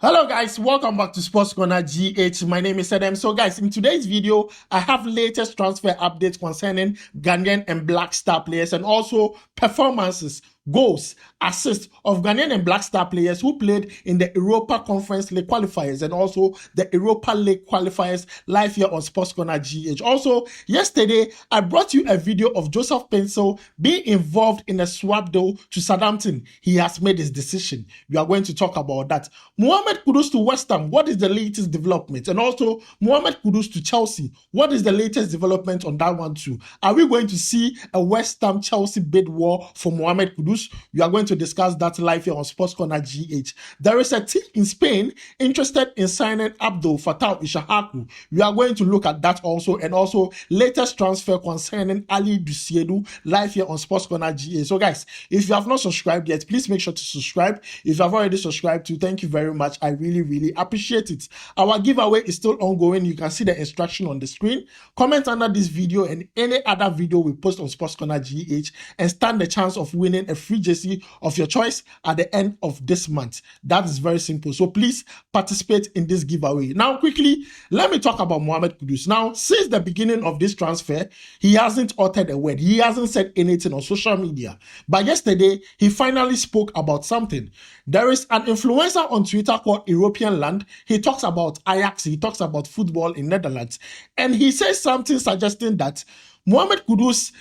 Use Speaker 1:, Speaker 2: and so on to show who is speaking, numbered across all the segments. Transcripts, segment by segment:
Speaker 1: Hello guys, welcome back to Sports Corner GH. My name is Adam. So guys, in today's video, I have latest transfer updates concerning Ghanaian and Black Star players and also performances, goals, assists of Ghanaian and Black Star players who played in the Europa Conference League qualifiers and also the Europa League qualifiers live here on Sports Corner GH. Also, yesterday, I brought you a video of Joseph Paintsil being involved in a swap deal to Southampton. He has made his decision. We are going to talk about that. Mohammed Kudus to West Ham, what is the latest development? And also, Mohammed Kudus to Chelsea, what is the latest development on that one too? Are we going to see a West Ham-Chelsea bid war for Mohammed Kudus? We are going to discuss that live here on Sports Corner GH. There is a team in Spain interested in signing Abdul Fatawu Issahaku. We are going to look at that also, and also latest transfer concerning Alidu live here on Sports Corner GH. So guys, if you have not subscribed yet, please make sure to subscribe. If you have already subscribed to, thank you very much. I really appreciate it. Our giveaway is still ongoing. You can see the instruction on the screen. Comment under this video and any other video we post on Sports Corner GH and stand the chance of winning a free jersey of your choice at the end of this month. That is very simple. So please participate in this giveaway. Now quickly, let me talk about Mohammed Kudus. Now, since the beginning of this transfer, he hasn't uttered a word. He hasn't said anything on social media. But yesterday, he finally spoke about something. There is an influencer on Twitter called European Land. He talks about Ajax. He talks about football in Netherlands. And he says something suggesting that Mohammed Kudus'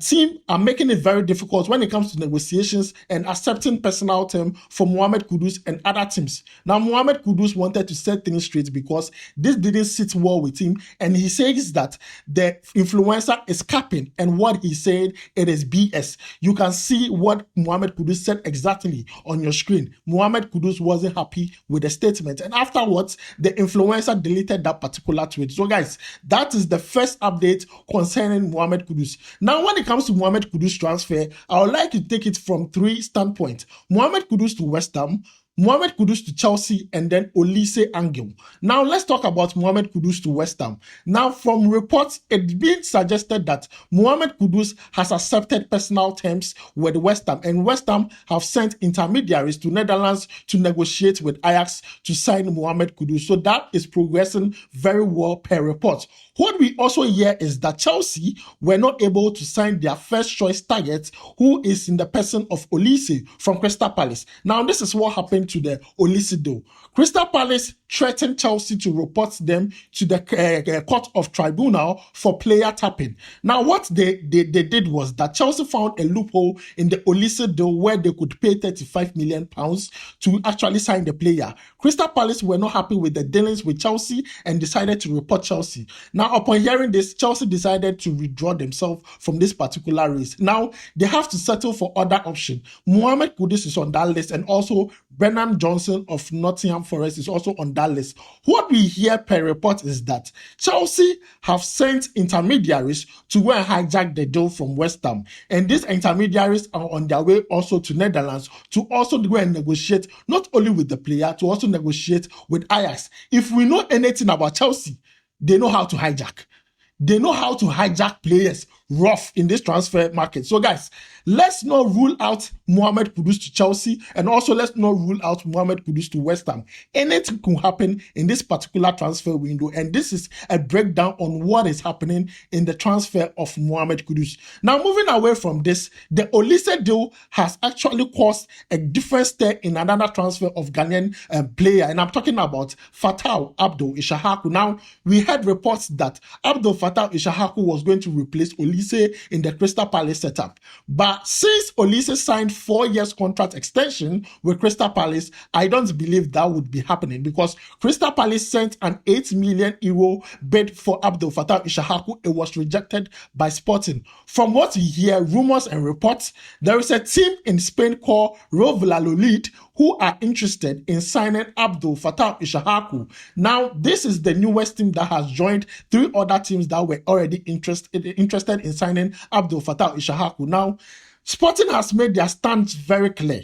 Speaker 1: team are making it very difficult when it comes to negotiations and accepting personal terms for Mohammed Kudus and other teams. Now, Mohammed Kudus wanted to set things straight because this didn't sit well with him, and he says that the influencer is capping, and what he said, it is BS. You can see what Mohammed Kudus said exactly on your screen. Mohammed Kudus wasn't happy with the statement, and afterwards, the influencer deleted that particular tweet. So guys, that is the first update concerning Mohammed Kudus. Now, when it comes to Mohammed Kudus transfer, I would like to take it from three standpoints. Mohammed Kudus to West Ham, Mohammed Kudus to Chelsea, and then Olise Angel. Now, let's talk about Mohammed Kudus to West Ham. Now, from reports, it's been suggested that Mohammed Kudus has accepted personal terms with West Ham, and West Ham have sent intermediaries to Netherlands to negotiate with Ajax to sign Mohammed Kudus. So that is progressing very well per report. What we also hear is that Chelsea were not able to sign their first choice target, who is in the person of Olise from Crystal Palace. Now, this is what happened to the Olise deal. Crystal Palace threatened Chelsea to report them to the court of tribunal for player tapping. Now, what they did was that Chelsea found a loophole in the Olise deal where they could pay £35 million to actually sign the player. Crystal Palace were not happy with the dealings with Chelsea and decided to report Chelsea. Now, upon hearing this, Chelsea decided to withdraw themselves from this particular race. Now, they have to settle for other options. Mohammed Kudus is on that list, and also Brennan Johnson of Nottingham Forest is also on that list. What we hear per report is that Chelsea have sent intermediaries to go and hijack the deal from West Ham. And these intermediaries are on their way also to Netherlands to also go and negotiate not only with the player, to also negotiate with Ajax. If we know anything about Chelsea, they know how to hijack. They know how to hijack players rough in this transfer market. So guys, let's not rule out Mohammed Kudus to Chelsea, and also let's not rule out Mohammed Kudus to West Ham. Anything could happen in this particular transfer window, and this is a breakdown on what is happening in the transfer of Mohammed Kudus. Now, moving away from this, the Olise deal has actually caused a different stir in another transfer of Ghanaian player, and I'm talking about Fatawu Abdul Issahaku. Now, we had reports that Abdul Fatawu Issahaku was going to replace Olise in the Crystal Palace setup. But since Olise signed 4 years contract extension with Crystal Palace, I don't believe that would be happening, because Crystal Palace sent an €8 million bid for Abdul Fatawu Issahaku. It was rejected by Sporting. From what we hear, rumors and reports, there is a team in Spain called Real Valladolid who are interested in signing Abdul Fatawu Issahaku. Now, this is the newest team that has joined 3 other teams that were already interested in signing Abdul Fatawu Issahaku. Now, Sporting has made their stance very clear.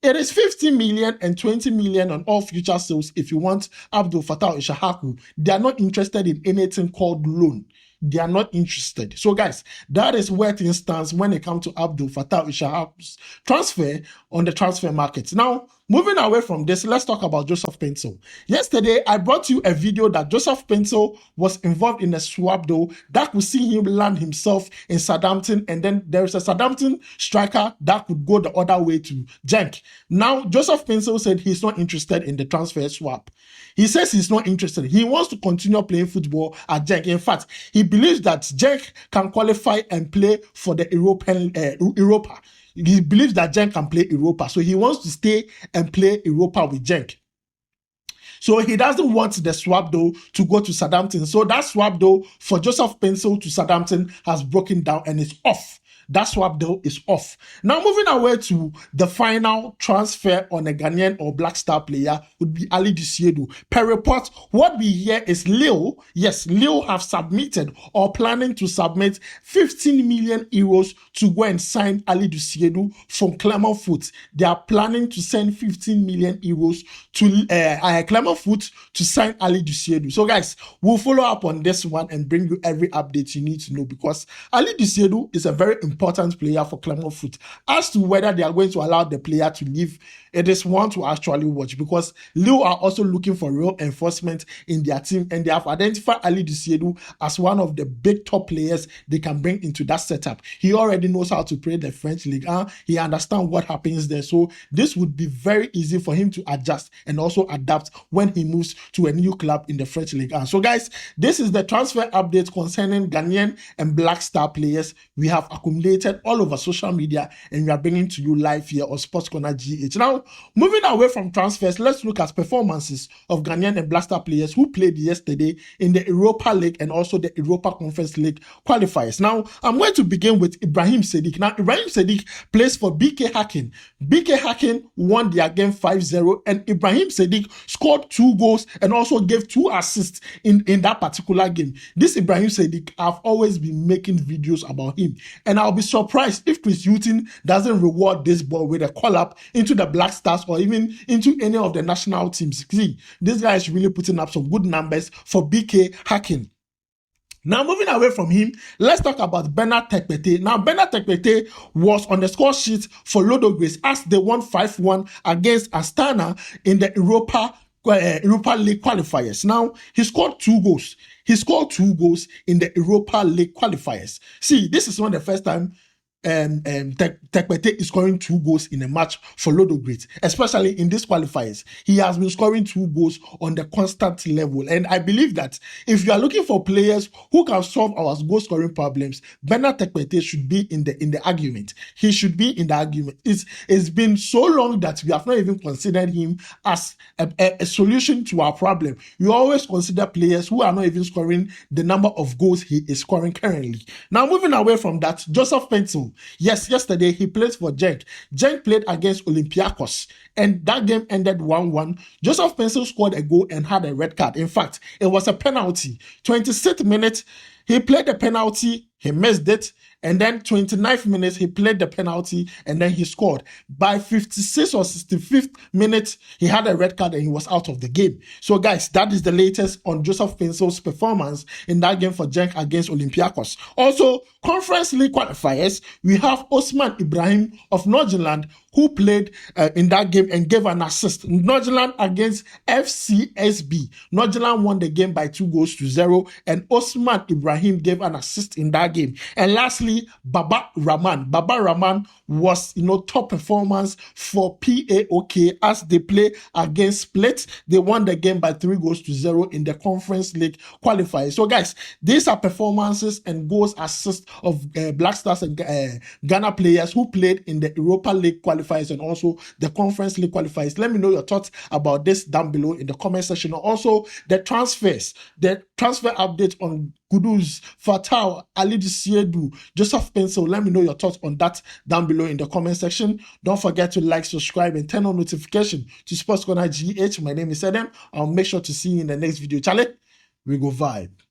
Speaker 1: It is 50 million and 20 million on all future sales if you want Abdul Fatawu Issahaku. They are not interested in anything called loan. They are not interested. So guys, that is where things stands when it comes to Abdul Fatawu Issahaku's transfer on the transfer market. Now, moving away from this, let's talk about Joseph Paintsil. Yesterday, I brought you a video that Joseph Paintsil was involved in a swap though that could see him land himself in Southampton, and then there is a Southampton striker that could go the other way to Genk. Now, Joseph Paintsil said he's not interested in the transfer swap. He says he's not interested. He wants to continue playing football at Genk. In fact, he believes that Genk can qualify and play for the Europa. He believes that Genk can play Europa. So he wants to stay and play Europa with Genk. So he doesn't want the swap though to go to Southampton. So that swap though for Joseph Paintsil to Southampton has broken down and it's off. That swap deal is off. Now moving away to the final transfer on a Ghanaian or Black Star player would be Alidu. Per report, what we hear is Lille, yes, Lille have submitted or planning to submit 15 million euros to go and sign Alidu from Clermont Foot. They are planning to send 15 million euros to Clermont Foot to sign Alidu. So guys, we'll follow up on this one and bring you every update you need to know, because Alidu is a very important player for Clermont Foot. As to whether they are going to allow the player to leave, it is one to actually watch, because Lille are also looking for real enforcement in their team, and they have identified Alidu as one of the big top players they can bring into that setup. He already knows how to play the French League. He understands what happens there, so this would be very easy for him to adjust and also adapt when he moves to a new club in the French League. So guys, this is the transfer update concerning Ghanaian and Black Star players we have accumulated all over social media, and we are bringing to you live here on Sports Corner GH. Now, moving away from transfers, let's look at performances of Ghanaian and Black Star players who played yesterday in the Europa League and also the Europa Conference League qualifiers. Now, I'm going to begin with Ibrahim Sadiq. Now, Ibrahim Sadiq plays for BK Häcken. BK Häcken won their game 5-0, and Ibrahim Sadiq scored 2 goals and also gave 2 assists in that particular game. This Ibrahim Sadiq, I've always been making videos about him, and I'll be surprised if Chris Hughton doesn't reward this ball with a call-up into the Black Stars or even into any of the national teams. See, this guy is really putting up some good numbers for BK Häcken. Now, moving away from him, let's talk about Bernard Tekpetey. Now, Bernard Tekpetey was on the score sheet for Ludogorets as they won 5-1 against Astana in the Europa League qualifiers. Now, he scored 2 goals. He scored 2 goals in the Europa League qualifiers. See, this is not the first time Tekpetey is scoring 2 goals in a match for Ludogorets, especially in these qualifiers. He has been scoring 2 goals on the constant level, and I believe that if you are looking for players who can solve our goal scoring problems, Bernard Tekpetey should be in the argument. He should be in the argument. It's been so long that we have not even considered him as a solution to our problem. We always consider players who are not even scoring the number of goals he is scoring currently. Now, moving away from that, Joseph Paintsil. Yes, yesterday he played for Genk. Genk played against Olympiacos, and that game ended 1-1. Joseph Paintsil scored a goal and had a red card. In fact, it was a penalty. 26th minute, he played the penalty, he missed it, and then 29th minute, he played the penalty, and then he scored. By 56th or 65th minute, he had a red card and he was out of the game. So guys, that is the latest on Joseph Paintsil's performance in that game for Genk against Olympiacos. Also, Conference League qualifiers, we have Osman Ibrahim of Northern who played in that game and gave an assist. Northern against FCSB. Northern won the game by 2-0, and Osman Ibrahim gave an assist in that game. And lastly, Baba Rahman. Baba Rahman was, top performance for PAOK as they play against Split. They won the game by 3-0 in the Conference League qualifier. So guys, these are performances and goals assists of Black Stars and Ghana players who played in the Europa League qualifiers and also the Conference League qualifiers. Let me know your thoughts about this down below in the comment section. Also, the transfer update on Kudus, Fatawu, Alidu, Joseph Paintsil. Let me know your thoughts on that down below in the comment section. Don't forget to like, subscribe, and turn on notification to Sports Corner GH. My name is Adam. I'll make sure to see you in the next video. Charlie, we go vibe.